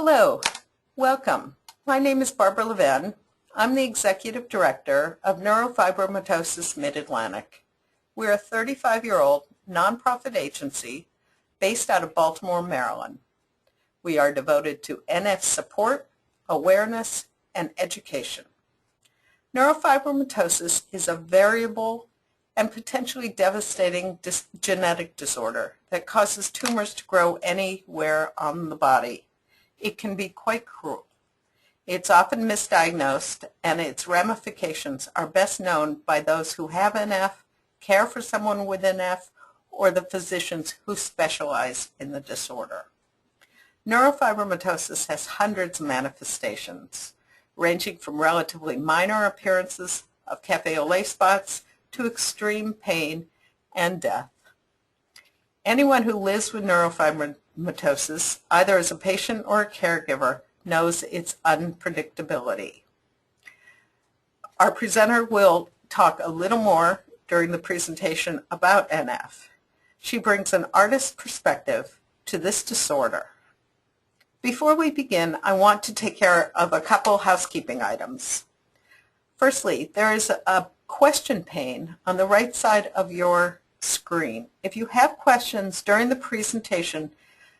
Hello, welcome. My name is Barbara Levin. I'm the Executive Director of Neurofibromatosis Mid-Atlantic. We're a 35-year-old nonprofit agency based out of Baltimore, Maryland. We are devoted to NF support, awareness, and education. Neurofibromatosis is a variable and potentially devastating genetic disorder that causes tumors to grow anywhere on the body. It can be quite cruel. It's often misdiagnosed, and its ramifications are best known by those who have NF, care for someone with NF, or the physicians who specialize in the disorder. Neurofibromatosis has hundreds of manifestations, ranging from relatively minor appearances of cafe au lait spots to extreme pain and death. Anyone who lives with neurofibromatosis, either as a patient or a caregiver, knows its unpredictability. Our presenter will talk a little more during the presentation about NF. She brings an artist's perspective to this disorder. Before we begin, I want to take care of a couple housekeeping items. Firstly, there is a question pane on the right side of your screen. If you have questions during the presentation,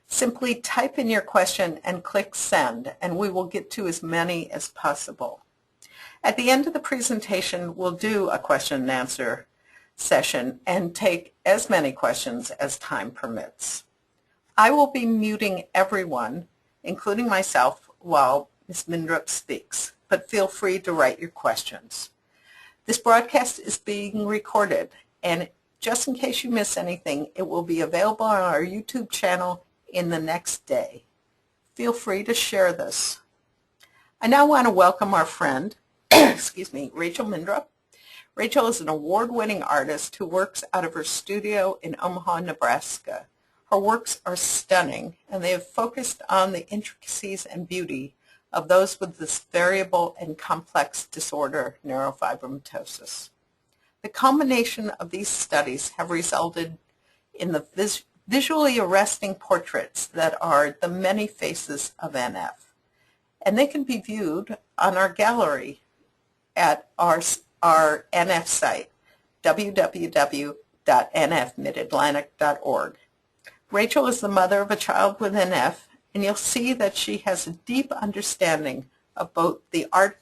simply type in your question and click send, and we will get to as many as possible. At the end of the presentation, we'll do a question and answer session and take as many questions as time permits. I will be muting everyone, including myself, while Ms. Mindrup speaks, but feel free to write your questions. This broadcast is being recorded, and just in case you miss anything, it will be available on our YouTube channel in the next day. Feel free to share this. I now want to welcome our friend, Rachel Mindrup. Rachel is an award-winning artist who works out of her studio in Omaha, Nebraska. Her works are stunning, and they have focused on the intricacies and beauty of those with this variable and complex disorder, neurofibromatosis. The culmination of these studies have resulted in the visually arresting portraits that are the many faces of NF. And they can be viewed on our gallery at our NF site, www.nfmidatlantic.org. Rachel is the mother of a child with NF, and you'll see that she has a deep understanding of both the art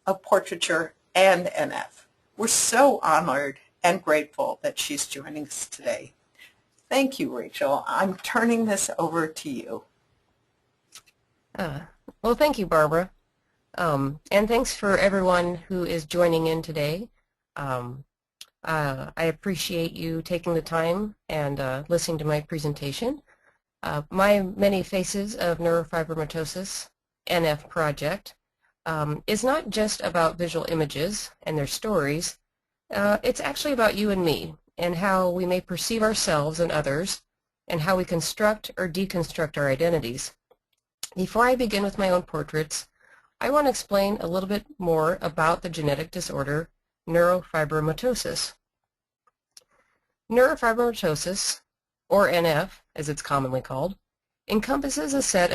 of portraiture and NF. We're so honored and grateful that she's joining us today. Thank you, Rachel. I'm turning this over to you. Well, thank you, Barbara. And thanks for everyone who is joining in today. I appreciate you taking the time and listening to my presentation. My Many Faces of Neurofibromatosis NF project is not just about visual images and their stories. It's actually about you and me and how we may perceive ourselves and others and how we construct or deconstruct our identities. Before I begin with my own portraits, I want to explain a little bit more about the genetic disorder neurofibromatosis. Neurofibromatosis, or NF as it's commonly called, encompasses a set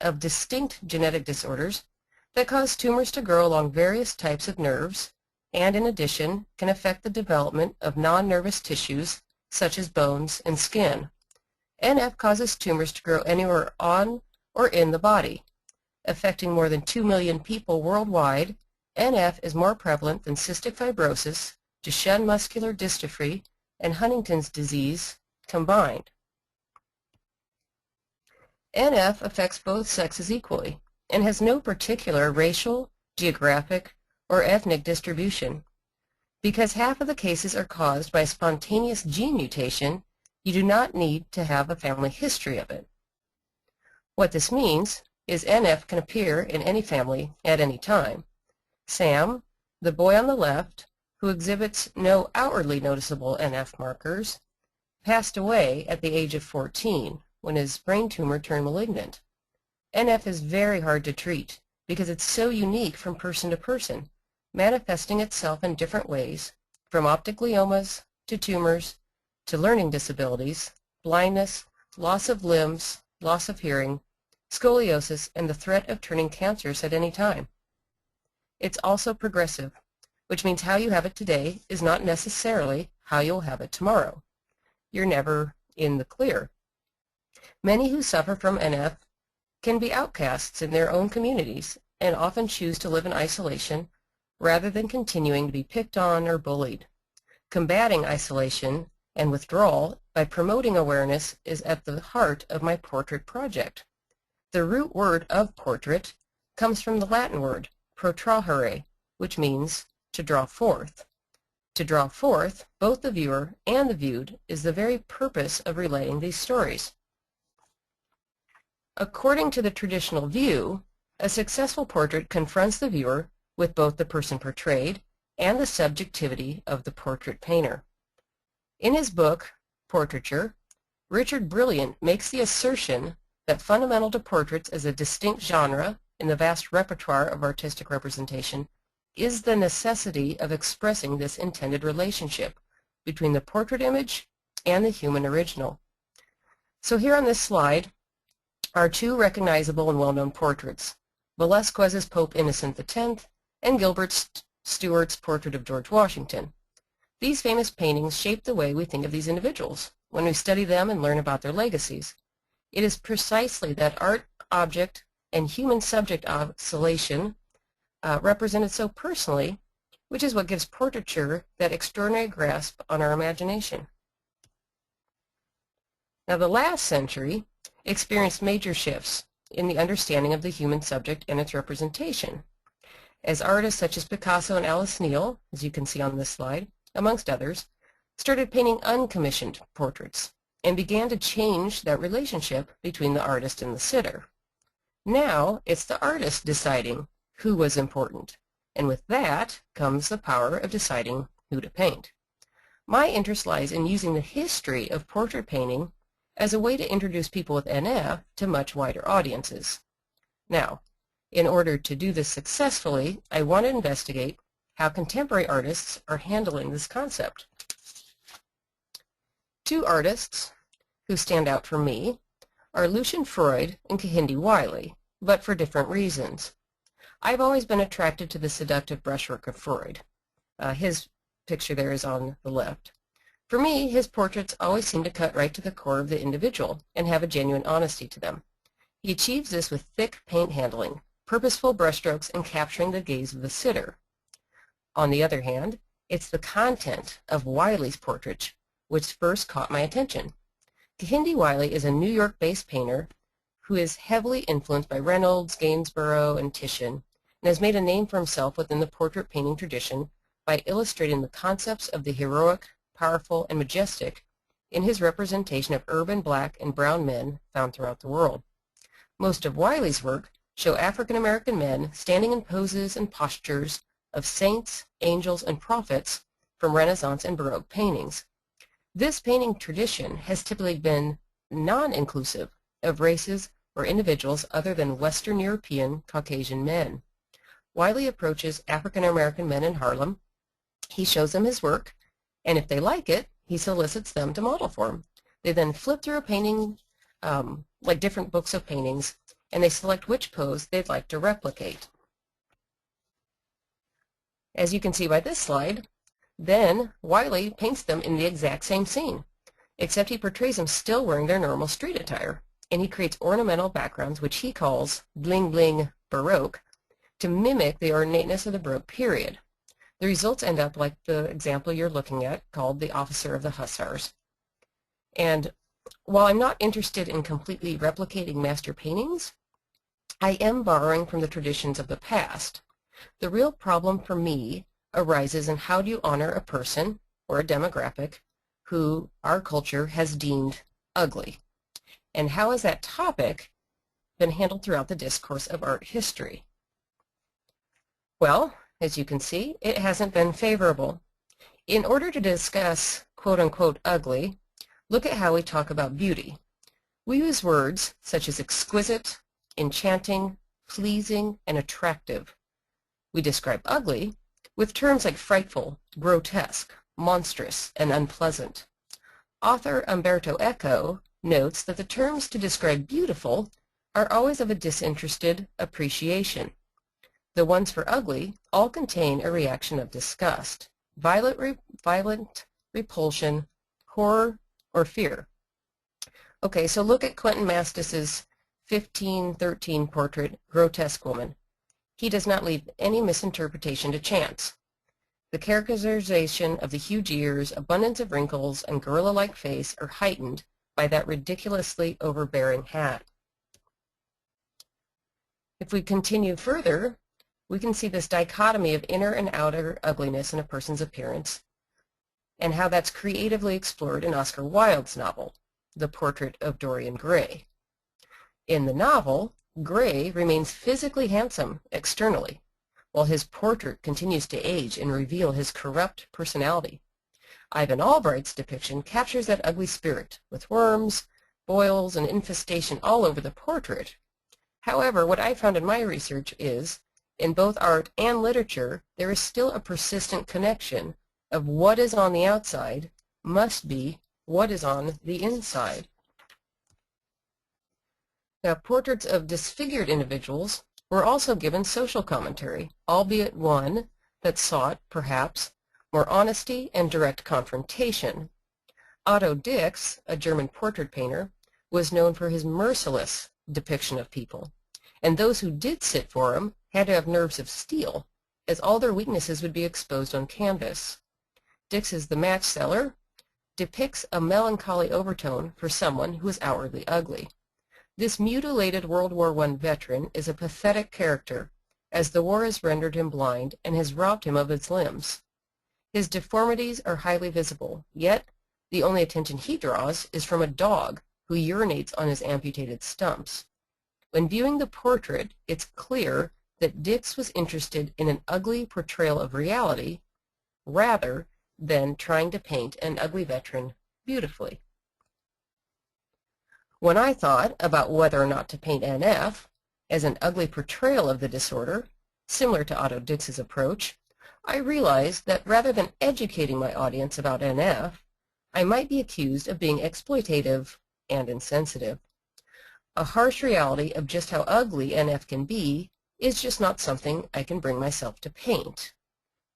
of distinct genetic disorders that cause tumors to grow along various types of nerves and, in addition, can affect the development of non-nervous tissues such as bones and skin. NF causes tumors to grow anywhere on or in the body. Affecting more than 2 million people worldwide, NF is more prevalent than cystic fibrosis, Duchenne muscular dystrophy, and Huntington's disease combined. NF affects both sexes equally and has no particular racial, geographic, or ethnic distribution. Because half of the cases are caused by a spontaneous gene mutation, you do not need to have a family history of it. What this means is NF can appear in any family at any time. Sam, the boy on the left, who exhibits no outwardly noticeable NF markers, passed away at the age of 14 when his brain tumor turned malignant. NF is very hard to treat because it's so unique from person to person, manifesting itself in different ways, from optic gliomas to tumors to learning disabilities, blindness, loss of limbs, loss of hearing, scoliosis, and the threat of turning cancerous at any time. It's also progressive, which means how you have it today is not necessarily how you'll have it tomorrow. You're never in the clear. Many who suffer from NF can be outcasts in their own communities and often choose to live in isolation rather than continuing to be picked on or bullied. Combating isolation and withdrawal by promoting awareness is at the heart of my portrait project. The root word of portrait comes from the Latin word protrahere, which means to draw forth. To draw forth both the viewer and the viewed is the very purpose of relating these stories. According to the traditional view, a successful portrait confronts the viewer with both the person portrayed and the subjectivity of the portrait painter. In his book, Portraiture, Richard Brilliant makes the assertion that fundamental to portraits as a distinct genre in the vast repertoire of artistic representation is the necessity of expressing this intended relationship between the portrait image and the human original. So here on this slide are two recognizable and well-known portraits, Velázquez's Pope Innocent X and Gilbert Stuart's portrait of George Washington. These famous paintings shape the way we think of these individuals when we study them and learn about their legacies. It is precisely that art object and human subject oscillation represented so personally, which is what gives portraiture that extraordinary grasp on our imagination. Now, the last century experienced major shifts in the understanding of the human subject and its representation, as artists such as Picasso and Alice Neel, as you can see on this slide, amongst others, started painting uncommissioned portraits and began to change that relationship between the artist and the sitter. Now it's the artist deciding who was important, and with that comes the power of deciding who to paint. My interest lies in using the history of portrait painting as a way to introduce people with NF to much wider audiences. Now, in order to do this successfully, I want to investigate how contemporary artists are handling this concept. Two artists who stand out for me are Lucian Freud and Kehinde Wiley, but for different reasons. I've always been attracted to the seductive brushwork of Freud. His picture there is on the left. For me, his portraits always seem to cut right to the core of the individual and have a genuine honesty to them. He achieves this with thick paint handling, purposeful brushstrokes, and capturing the gaze of the sitter. On the other hand, it's the content of Wiley's portraits which first caught my attention. Kehinde Wiley is a New York-based painter who is heavily influenced by Reynolds, Gainsborough, and Titian, and has made a name for himself within the portrait painting tradition by illustrating the concepts of the heroic, powerful, and majestic in his representation of urban black and brown men found throughout the world. Most of Wiley's work show African American men standing in poses and postures of saints, angels, and prophets from Renaissance and Baroque paintings. This painting tradition has typically been non-inclusive of races or individuals other than Western European Caucasian men. Wiley approaches African American men in Harlem. He shows them his work, and if they like it, he solicits them to model for him. They then flip through a painting, like different books of paintings, and they select which pose they'd like to replicate. As you can see by this slide, then Wiley paints them in the exact same scene, except he portrays them still wearing their normal street attire, and he creates ornamental backgrounds which he calls bling bling Baroque to mimic the ornateness of the Baroque period. The results end up like the example you're looking at called the Officer of the Hussars. And while I'm not interested in completely replicating master paintings, I am borrowing from the traditions of the past. The real problem for me arises in how do you honor a person or a demographic who our culture has deemed ugly, and how has that topic been handled throughout the discourse of art history? Well, as you can see, it hasn't been favorable. In order to discuss quote-unquote ugly, look at how we talk about beauty. We use words such as exquisite, enchanting, pleasing, and attractive. We describe ugly with terms like frightful, grotesque, monstrous, and unpleasant. Author Umberto Eco notes that the terms to describe beautiful are always of a disinterested appreciation. The ones for ugly all contain a reaction of disgust, violent repulsion, horror, or fear. Okay, so look at Quentin Mastis's 1513 portrait, Grotesque Woman. He does not leave any misinterpretation to chance. The characterization of the huge ears, abundance of wrinkles, and gorilla-like face are heightened by that ridiculously overbearing hat. If we continue further, we can see this dichotomy of inner and outer ugliness in a person's appearance, and how that's creatively explored in Oscar Wilde's novel, The Portrait of Dorian Gray. In the novel, Gray remains physically handsome externally, while his portrait continues to age and reveal his corrupt personality. Ivan Albright's depiction captures that ugly spirit, with worms, boils, and infestation all over the portrait. However, what I found in my research is, in both art and literature, there is still a persistent connection of what is on the outside must be what is on the inside. Now, portraits of disfigured individuals were also given social commentary, albeit one that sought, perhaps, more honesty and direct confrontation. Otto Dix, a German portrait painter, was known for his merciless depiction of people, and those who did sit for him had to have nerves of steel, as all their weaknesses would be exposed on canvas. Dix's The Match Seller depicts a melancholy overtone for someone who is outwardly ugly. This mutilated World War I veteran is a pathetic character, as the war has rendered him blind and has robbed him of his limbs. His deformities are highly visible, yet the only attention he draws is from a dog who urinates on his amputated stumps. When viewing the portrait, it's clear that Dix was interested in an ugly portrayal of reality rather than trying to paint an ugly veteran beautifully. When I thought about whether or not to paint NF as an ugly portrayal of the disorder, similar to Otto Dix's approach, I realized that rather than educating my audience about NF, I might be accused of being exploitative and insensitive. A harsh reality of just how ugly NF can be is just not something I can bring myself to paint,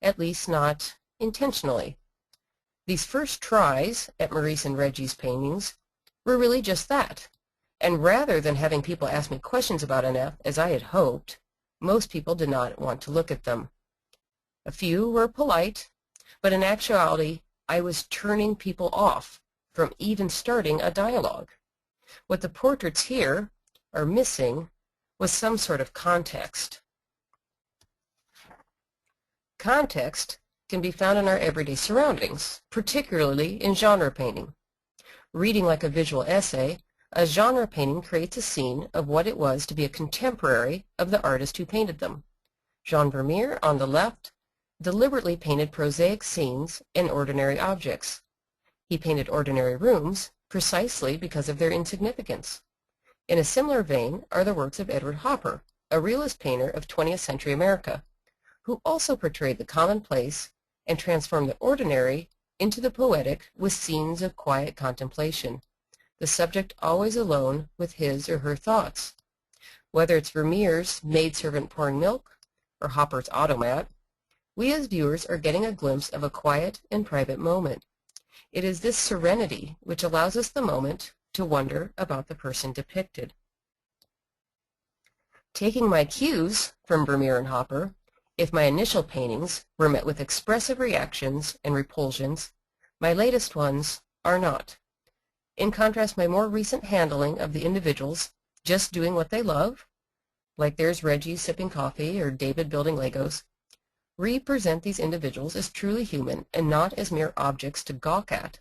at least not intentionally. These first tries at Maurice and Reggie's paintings were really just that, and rather than having people ask me questions about NF as I had hoped, most people did not want to look at them. A few were polite, but in actuality I was turning people off from even starting a dialogue. What the portraits here are missing was some sort of context. Context can be found in our everyday surroundings, particularly in genre painting. Reading like a visual essay, a genre painting creates a scene of what it was to be a contemporary of the artist who painted them. Jean Vermeer, on the left, deliberately painted prosaic scenes and ordinary objects. He painted ordinary rooms precisely because of their insignificance. In a similar vein are the works of Edward Hopper, a realist painter of 20th century America, who also portrayed the commonplace and transformed the ordinary into the poetic with scenes of quiet contemplation, the subject always alone with his or her thoughts. Whether it's Vermeer's maidservant pouring milk or Hopper's automat, we as viewers are getting a glimpse of a quiet and private moment. It is this serenity which allows us the moment to wonder about the person depicted. Taking my cues from Vermeer and Hopper, if my initial paintings were met with expressive reactions and repulsions, my latest ones are not. In contrast, my more recent handling of the individuals just doing what they love, like there's Reggie sipping coffee or David building Legos, represent these individuals as truly human and not as mere objects to gawk at.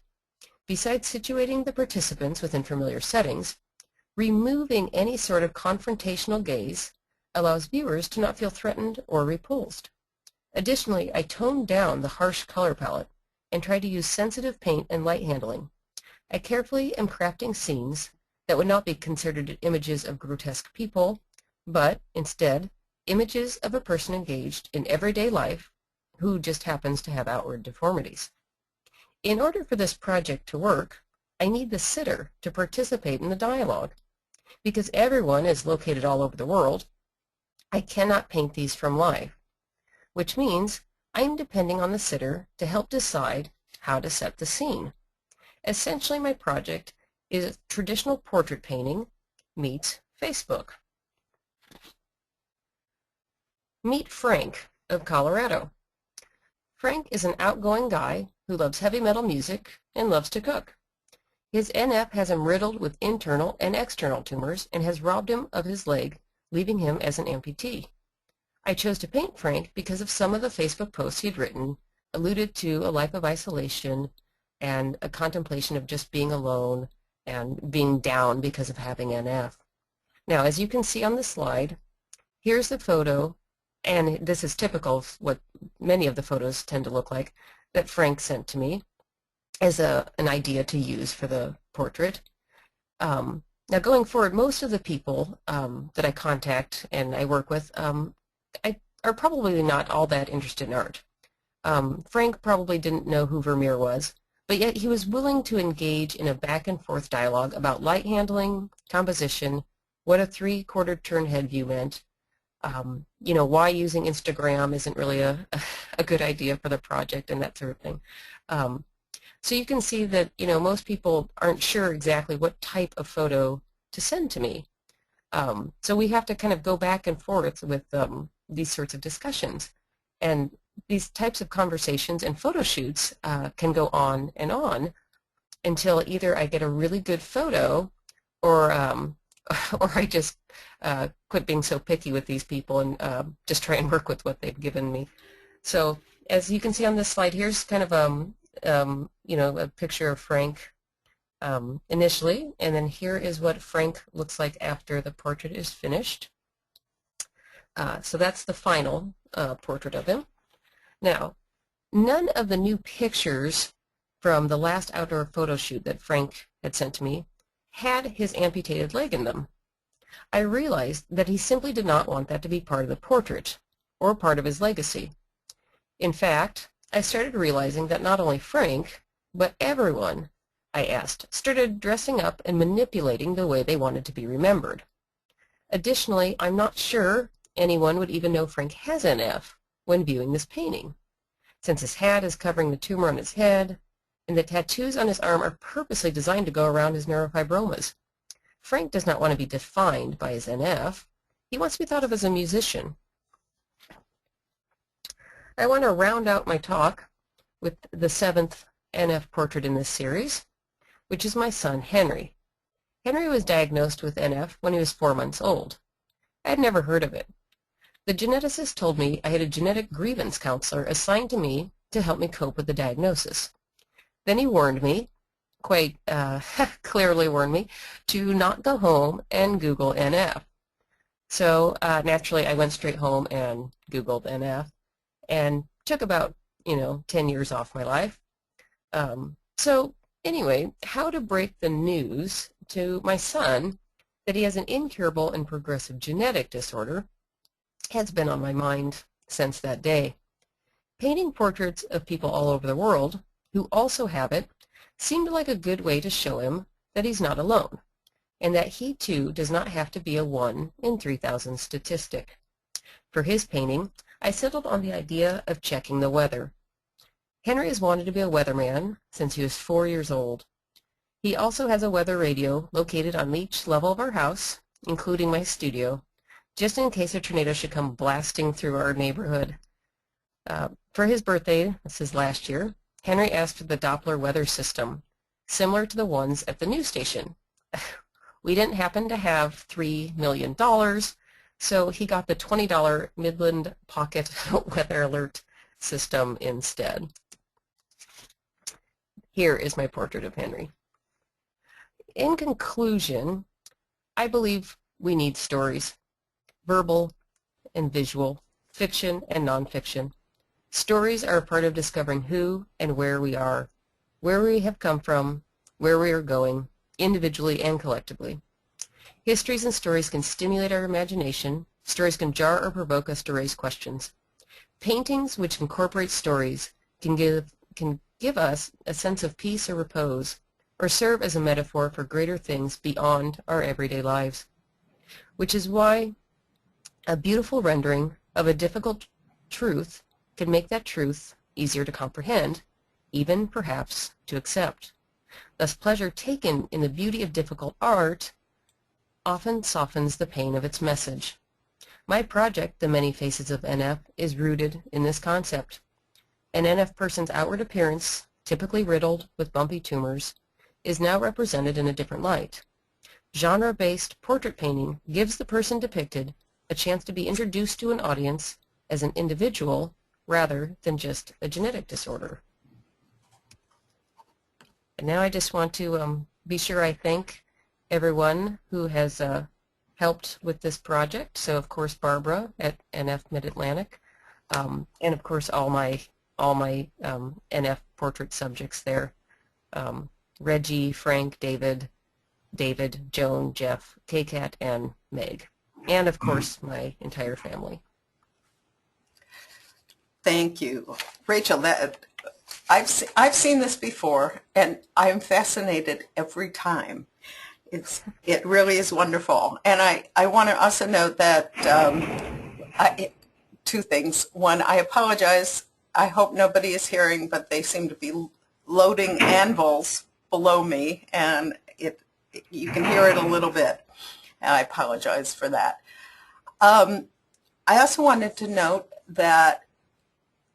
Besides situating the participants within familiar settings, removing any sort of confrontational gaze allows viewers to not feel threatened or repulsed. Additionally, I toned down the harsh color palette and tried to use sensitive paint and light handling. I carefully am crafting scenes that would not be considered images of grotesque people, but instead images of a person engaged in everyday life who just happens to have outward deformities. In order for this project to work, I need the sitter to participate in the dialogue. Because everyone is located all over the world, I cannot paint these from life, which means I am depending on the sitter to help decide how to set the scene. Essentially, my project is traditional portrait painting meets Facebook. Meet Frank of Colorado. Frank is an outgoing guy who loves heavy metal music and loves to cook. His NF has him riddled with internal and external tumors and has robbed him of his leg, leaving him as an amputee. I chose to paint Frank because of some of the Facebook posts he had written, alluded to a life of isolation and a contemplation of just being alone and being down because of having NF. Now, as you can see on the slide, here's the photo, and this is typical of what many of the photos tend to look like, that Frank sent to me as an idea to use for the portrait. Now, going forward, most of the people that I contact and I work with are probably not all that interested in art. Frank probably didn't know who Vermeer was, but yet he was willing to engage in a back-and-forth dialogue about light handling, composition, what a three-quarter turn head view meant, why using Instagram isn't really a good idea for the project, and that sort of thing. So you can see that, most people aren't sure exactly what type of photo to send to me. So we have to kind of go back and forth with these sorts of discussions. And these types of conversations and photo shoots can go on and on until either I get a really good photo or I just quit being so picky with these people and just try and work with what they've given me. So as you can see on this slide, here's kind of a picture of Frank initially, and then here is what Frank looks like after the portrait is finished. So that's the final portrait of him. Now, none of the new pictures from the last outdoor photo shoot that Frank had sent to me had his amputated leg in them. I realized that he simply did not want that to be part of the portrait or part of his legacy. In fact, I started realizing that not only Frank, but everyone, I asked, started dressing up and manipulating the way they wanted to be remembered. Additionally, I'm not sure anyone would even know Frank has NF when viewing this painting, since his hat is covering the tumor on his head, and the tattoos on his arm are purposely designed to go around his neurofibromas. Frank does not want to be defined by his NF. He wants to be thought of as a musician. I want to round out my talk with the 7th NF portrait in this series, which is my son, Henry. Henry was diagnosed with NF when he was 4 months old. I had never heard of it. The geneticist told me I had a genetic grievance counselor assigned to me to help me cope with the diagnosis. Then he warned me, quite clearly warned me, to not go home and Google NF. So naturally I went straight home and Googled NF and took about, 10 years off my life. So anyway, how to break the news to my son that he has an incurable and progressive genetic disorder has been on my mind since that day. Painting portraits of people all over the world who also have it seemed like a good way to show him that he's not alone, and that he too does not have to be a 1 in 3,000 statistic. For his painting, I settled on the idea of checking the weather. Henry has wanted to be a weatherman since he was 4 years old. He also has a weather radio located on each level of our house, including my studio, just in case a tornado should come blasting through our neighborhood. For his birthday, this is last year, Henry asked for the Doppler weather system, similar to the ones at the news station. We didn't happen to have $3 million, so he got the $20 Midland Pocket Weather Alert system instead. Here is my portrait of Henry. In conclusion, I believe we need stories, verbal and visual, fiction and nonfiction. Stories are a part of discovering who and where we are, where we have come from, where we are going, individually and collectively. Histories and stories can stimulate our imagination. Stories can jar or provoke us to raise questions. Paintings which incorporate stories can give us a sense of peace or repose, or serve as a metaphor for greater things beyond our everyday lives, which is why a beautiful rendering of a difficult truth can make that truth easier to comprehend, even perhaps to accept. Thus, pleasure taken in the beauty of difficult art often softens the pain of its message. My project, The Many Faces of NF, is rooted in this concept. An NF person's outward appearance, typically riddled with bumpy tumors, is now represented in a different light. Genre-based portrait painting gives the person depicted a chance to be introduced to an audience as an individual rather than just a genetic disorder. And now I just want to be sure I thank everyone who has helped with this project. So of course Barbara at NF Mid-Atlantic, and of course all my NF portrait subjects there, Reggie, Frank, David, Joan, Jeff, K-Cat, and Meg, and of course my entire family. Thank you, Rachel. I've seen this before, and I'm fascinated every time. It really is wonderful. And I want to also note that two things. One, I apologize. I hope nobody is hearing, but they seem to be loading anvils below me, and you can hear it a little bit. And I apologize for that. I also wanted to note that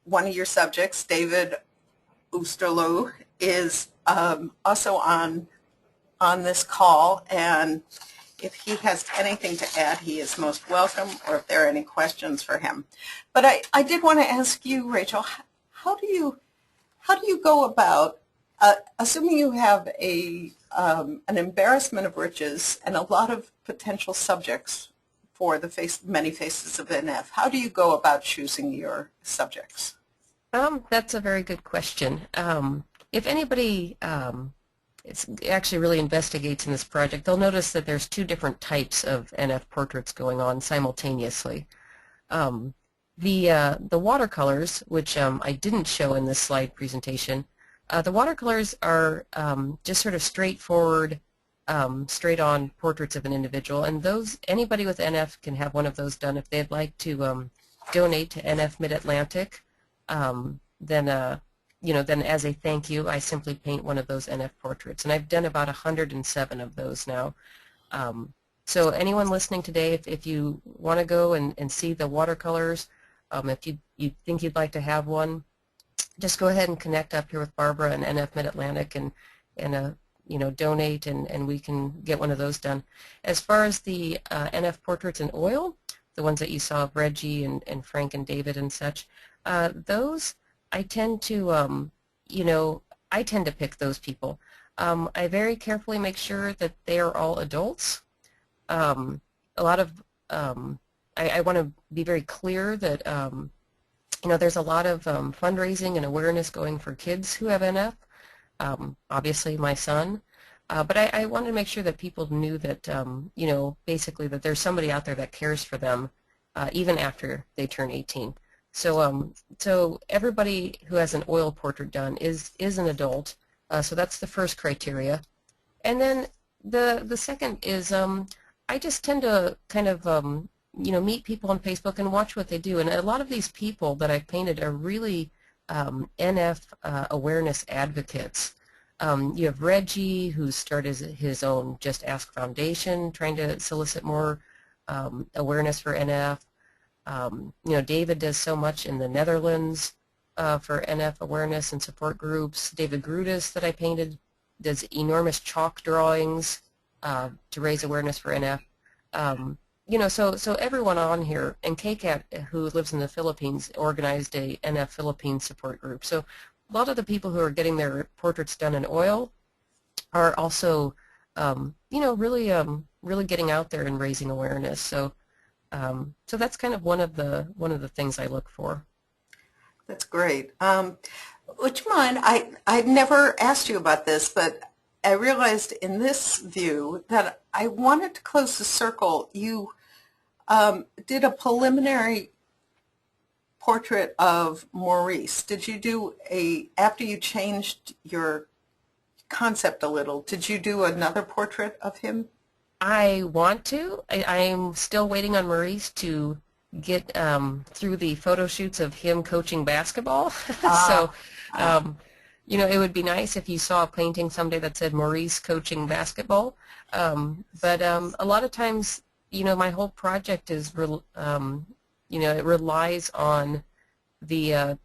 one of your subjects, David Oosterloo, is also on this call, and if he has anything to add, he is most welcome, or if there are any questions for him. But I did want to ask you, Rachel, how do you go about, assuming you have an embarrassment of riches and a lot of potential subjects for the Many Faces of NF, how do you go about choosing your subjects? That's a very good question. If anybody actually really investigates in this project, they'll notice that there's two different types of NF portraits going on simultaneously. The watercolors, which I didn't show in this slide presentation, the watercolors are just sort of straightforward, straight-on portraits of an individual, and anybody with NF can have one of those done. If they'd like to donate to NF Mid-Atlantic, then as a thank you, I simply paint one of those NF portraits, and I've done about 107 of those now. So anyone listening today, if you want to go and see the watercolors, if you think you'd like to have one, just go ahead and connect up here with Barbara and NF Mid-Atlantic and donate, and we can get one of those done. As far as the NF portraits in oil, the ones that you saw of Reggie and Frank and David and such, those I tend to pick those people. I very carefully make sure that they are all adults. A lot of I want to be very clear that there's a lot of fundraising and awareness going for kids who have NF. Obviously my son, but I wanted to make sure that people knew that basically that there's somebody out there that cares for them even after they turn 18. So everybody who has an oil portrait done is an adult. So that's the first criteria. And then the second is I just tend to kind of meet people on Facebook and watch what they do. And a lot of these people that I've painted are really NF awareness advocates. You have Reggie, who started his own Just Ask Foundation, trying to solicit more awareness for NF. David does so much in the Netherlands for NF awareness and support groups. David Grudas, that I painted, does enormous chalk drawings to raise awareness for NF. So everyone on here, and K-Cat, who lives in the Philippines, organized a NF Philippines support group. So a lot of the people who are getting their portraits done in oil are also, really getting out there and raising awareness. So that's kind of one of the things I look for. That's great. Would you mind, I've never asked you about this, but I realized in this view that I wanted to close the circle. You did a preliminary portrait of Maurice. Did you do after you changed your concept a little. Did you do another portrait of him? I want to. I'm still waiting on Maurice to get through the photo shoots of him coaching basketball. So, Ah, ah, um, it would be nice if you saw a painting someday that said Maurice coaching basketball. But a lot of times, my whole project is, it relies on the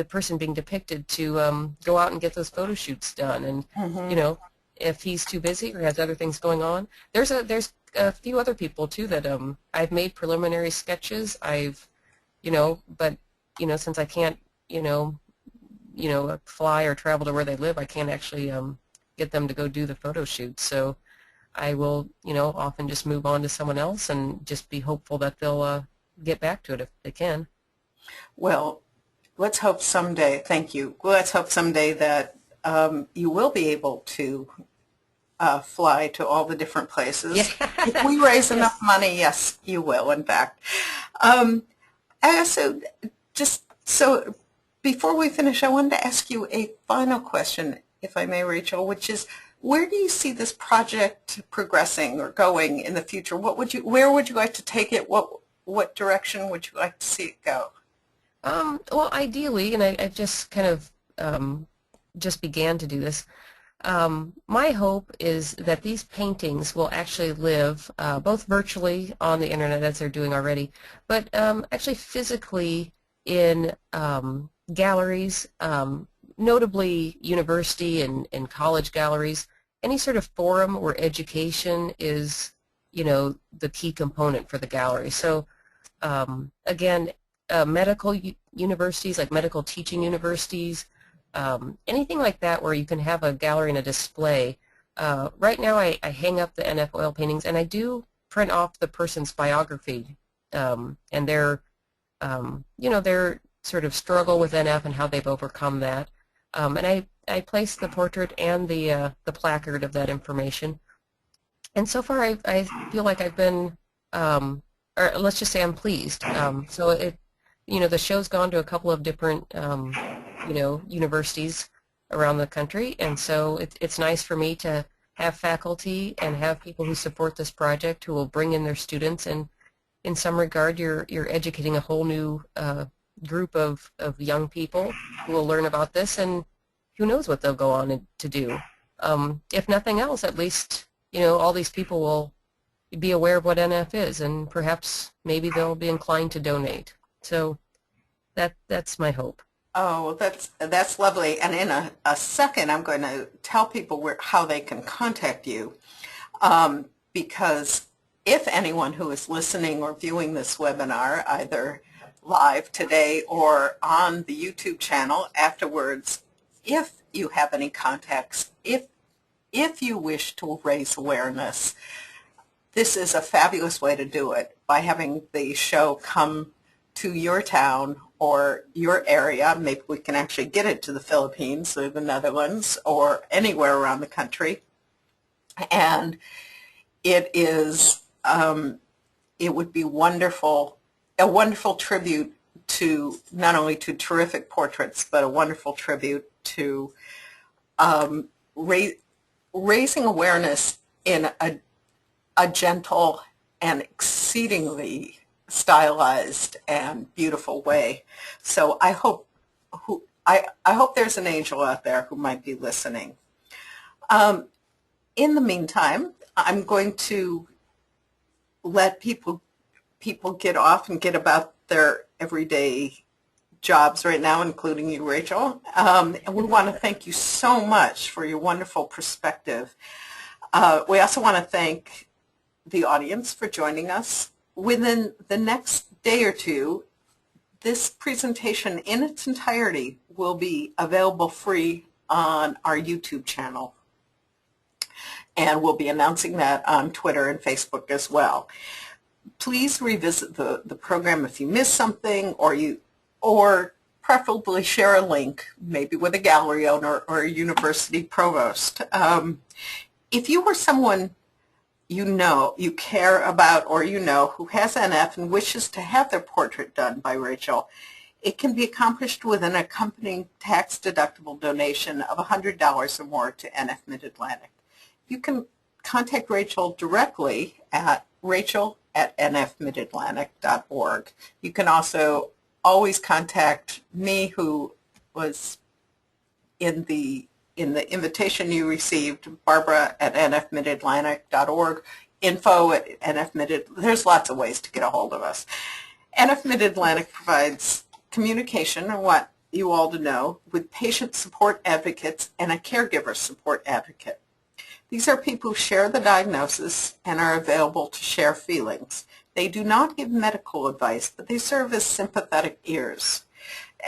person being depicted to go out and get those photo shoots done. And, mhm. if he's too busy or has other things going on, there's a few other people too that I've made preliminary sketches. But since I can't fly or travel to where they live, I can't actually get them to go do the photo shoot. So I will often just move on to someone else and just be hopeful that they'll get back to it if they can. Well, let's hope someday, thank you. Let's hope someday that you will be able to fly to all the different Yeah. places. If we raise enough Yes. money, yes, you will, in fact. Um, I also, just so before we finish, I wanted to ask you a final question, if I may, Rachel, which is, where do you see this project progressing or going in the future? Where would you like to take it? What direction would you like to see it go? Well, ideally, and I just kind of just began to do this. My hope is that these paintings will actually live both virtually on the internet as they're doing already, but actually physically in galleries, notably university and college galleries, any sort of forum where education is, the key component for the gallery. So again, medical universities, like medical teaching universities, anything like that where you can have a gallery and a display. Right now I hang up the NF oil paintings, and I do print off the person's biography and their sort of struggle with NF and how they've overcome that. And I place the portrait and the placard of that information. And so far I feel like I've been, or let's just say I'm pleased. So the show's gone to a couple of different universities around the country, and so it's nice for me to have faculty and have people who support this project who will bring in their students, and in some regard you're educating a whole new group of young people who will learn about this, and who knows what they'll go on to do. If nothing else, at least all these people will be aware of what NF is, and perhaps maybe they'll be inclined to donate. So that's my hope. Oh, that's lovely. And in a second, I'm going to tell people how they can contact you, because if anyone who is listening or viewing this webinar, either live today or on the YouTube channel afterwards, if you have any contacts, if you wish to raise awareness, this is a fabulous way to do it, by having the show come to your town or your area. Maybe we can actually get it to the Philippines or the Netherlands or anywhere around the country. And it would be wonderful, a wonderful tribute to not only to terrific portraits, but a wonderful tribute to raising awareness in a gentle and exceedingly stylized and beautiful way. So I hope there's an angel out there who might be listening. In the meantime, I'm going to let people get off and get about their everyday jobs right now, including you, Rachel. And we want to thank you so much for your wonderful perspective. We also want to thank the audience for joining us. Within the next day or two, this presentation in its entirety will be available free on our YouTube channel. And we'll be announcing that on Twitter and Facebook as well. Please revisit the program if you missed something, or preferably share a link, maybe with a gallery owner or a university provost. If you or someone you care about, or who has NF and wishes to have their portrait done by Rachel, It can be accomplished with an accompanying tax-deductible donation of $100 or more to NF Mid-Atlantic. You can contact Rachel directly at rachel@nfmidatlantic.org. You can also always contact me, who was in the invitation you received, Barbara@nfmidatlantic.org, info@nfmid. There's lots of ways to get a hold of us. NF Mid-Atlantic provides communication, and what you all to know, with patient support advocates and a caregiver support advocate. These are people who share the diagnosis and are available to share feelings. They do not give medical advice, but they serve as sympathetic ears.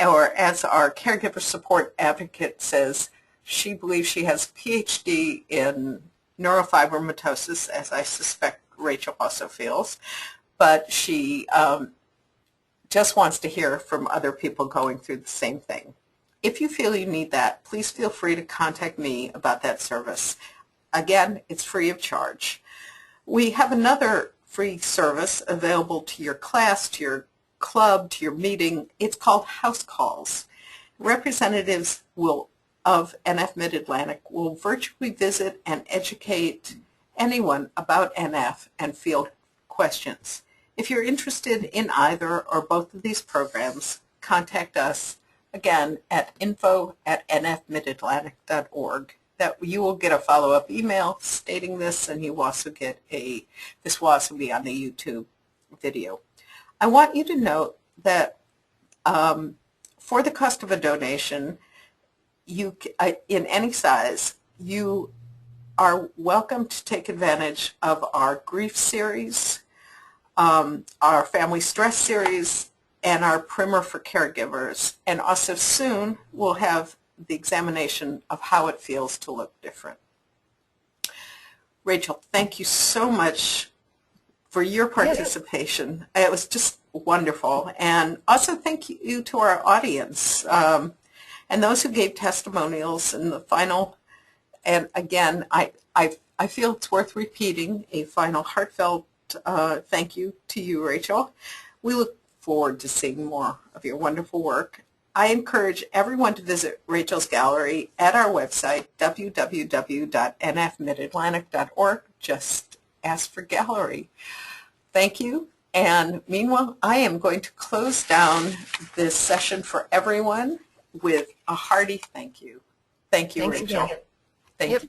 Or as our caregiver support advocate says, she believes she has a PhD in neurofibromatosis, as I suspect Rachel also feels, but she just wants to hear from other people going through the same thing. If you feel you need that, please feel free to contact me about that service. Again, it's free of charge. We have another free service available to your class, to your club, to your meeting. It's called House Calls. Representatives of NF Mid-Atlantic will virtually visit and educate anyone about NF and field questions. If you're interested in either or both of these programs, contact us again at info@nfmidatlantic.org. That you will get a follow-up email stating this, and you also get this will also be on the YouTube video. I want you to note that for the cost of a donation, in any size, you are welcome to take advantage of our grief series, our family stress series, and our primer for caregivers. And also soon we'll have the examination of how it feels to look different. Rachel, thank you so much for your participation. It was just wonderful. And also thank you to our audience and those who gave testimonials in the final. And again, I feel it's worth repeating a final heartfelt thank you to you, Rachel. We look forward to seeing more of your wonderful work. I encourage everyone to visit Rachel's gallery at our website, www.nfmidatlantic.org. Just ask for gallery. Thank you. And meanwhile, I am going to close down this session for everyone with a hearty thank you. Thank you, Thanks Rachel. again. Thank Yep. you.